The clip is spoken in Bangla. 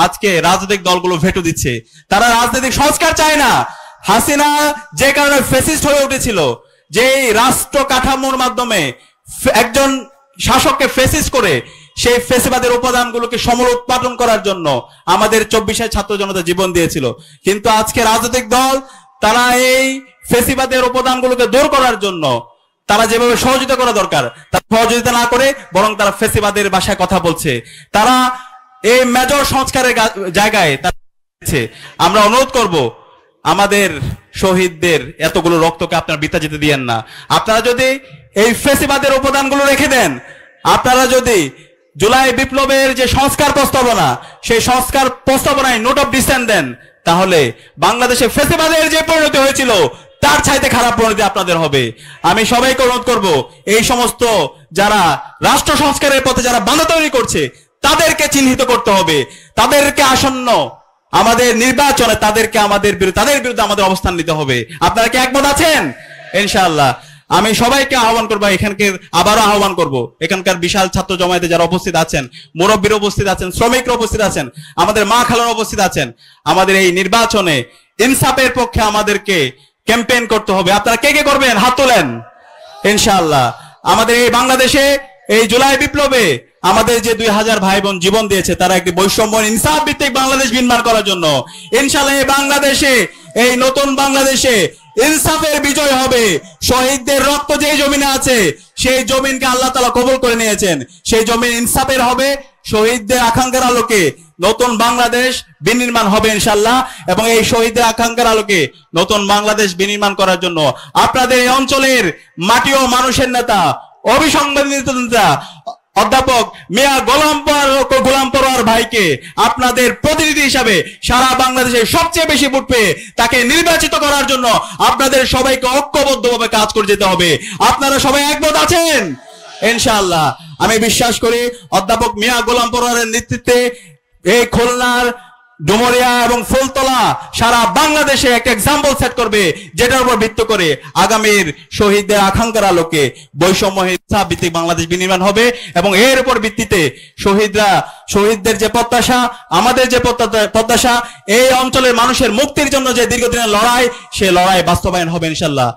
আজকে রাজনৈতিক দলগুলো ভেটো দিচ্ছে। তারা রাজনৈতিক সংস্কার চায় না। হাসিনা যে কারণে ফ্যাসিস্ট হয়ে উঠেছিল, যে রাষ্ট্র কাঠামোর মাধ্যমে একজন শাসককে ফ্যাসিস্ট করে সেই ফ্যাসিবাদের উপাদানগুলোকে সমলোৎপাদন করার জন্য আমাদের 24 ছাত্র জনতা জীবন দিয়েছিল। কিন্তু আজকে রাজনৈতিক দল তারা এই ফ্যাসিবাদের উপাদানগুলোকে দূর করার জন্য তারা যেভাবে সহযোগিতা করা দরকার তারা সহযোগিতা না করে বরং তারা ফ্যাসিবাদের ভাষায় কথা বলছে। তারা এই মেজর সংস্কারের জায়গায় আমরা অনুরোধ করব, আমাদের শহীদদের এতগুলো রক্তকে আপনারা বৃথা যেতে দিয়েন না। আপনারা যদি এই ফ্যাসিবাদের উপাদানগুলো রেখে দেন, আপনারা যদি জুলাই বিপ্লবের যে সংস্কার প্রস্তাবনা, সেই সংস্কার প্রস্তাবনায় নোট অফ ডিসেন্ট দেন, তাহলে বাংলাদেশে ফ্যাসিবাদের যে পরিণতি হয়েছিল তার চাইতে খারাপ পরিণতি আপনাদের হবে। আমি সবাইকে অনুরোধ করব, এই সমস্ত যারা রাষ্ট্র সংস্কারের পথে যারা বাধা তৈরি করছে তাদেরকে চিহ্নিত করতে হবে। তাদেরকে আসন্ন আমাদের নির্বাচনে তাদের বিরুদ্ধে আমাদের অবস্থান নিতে হবে। আপনারা কি একমত আছেন? ইনশাআল্লাহ আমি সবাইকে আহ্বান করবো, আবারও আহ্বান করব, এখানকার বিশাল ছাত্র জমায়েতে যারা উপস্থিত আছেন, মুরব্বীরা উপস্থিত আছেন, শ্রমিকরা উপস্থিত আছেন, আমাদের মা খালারা উপস্থিত আছেন, আমাদের এই নির্বাচনে ইনসাফের পক্ষে আমাদেরকে ক্যাম্পেইন করতে হবে। আপনারা কে কে করবেন? হাত তোলেন। ইনশাআল্লাহ আমাদের এই বাংলাদেশে এই জুলাই বিপ্লবে আমাদের যে 2000 ভাই বোন জীবন দিয়েছে, তারা একটি বৈষম্য ইনসাফ ভিত্তিক বাংলাদেশ নির্মাণ করার জন্য ইনশাআল্লাহ এই বাংলাদেশে, এই নতুন বাংলাদেশে ইনসাফের বিজয় হবে। শহীদদের রক্ত যে জমিনে আছে সেই জমিনকে আল্লাহ তাআলা কবুল করে নিয়েছেন, সেই জমিন ইনসাফের হবে। শহীদদের আকাঙ্ক্ষার আলোকে নতুন বাংলাদেশ বিনির্মাণ হবে ইনশাআল্লাহ। এবং এই শহীদদের আকাঙ্ক্ষার আলোকে নতুন বাংলাদেশ বিনির্মাণ করার জন্য আপনাদের এই অঞ্চলের মাটি ও মানুষের নেতা, অবিসংবাদিত নেতা অধ্যাপক মিয়া গোলাম পরোয়ার ভাইকে আপনাদের প্রতিনিধি হিসাবে সারা বাংলাদেশে সবচেয়ে বেশি ভোট পেয়ে তাকে নির্বাচিত করার জন্য আপনাদের সবাইকে ঐক্যবদ্ধভাবে কাজ করে যেতে হবে। আপনারা সবাই একমত আছেন? ইনশাআল্লাহ আমি বিশ্বাস করি অধ্যাপক মিয়া গোলাম পরোয়ারের নেতৃত্বে এই খুলনার ডুমুরিয়া এবং ফুলতলা সারা বাংলাদেশে একটা এক্সাম্পল সেট করবে, যেটার উপর ভিত্তি করে আগামীর শহীদদের আকাঙ্ক্ষার আলোকে বৈষম্য ইনসাফ ভিত্তিক বাংলাদেশ বিনির্মাণ হবে। এবং এর উপর ভিত্তিতে শহীদদের যে প্রত্যাশা, আমাদের যে প্রত্যাশা, এই অঞ্চলের মানুষের মুক্তির জন্য যে দীর্ঘদিনের লড়াই, সে লড়াই বাস্তবায়ন হবে ইনশাআল্লাহ।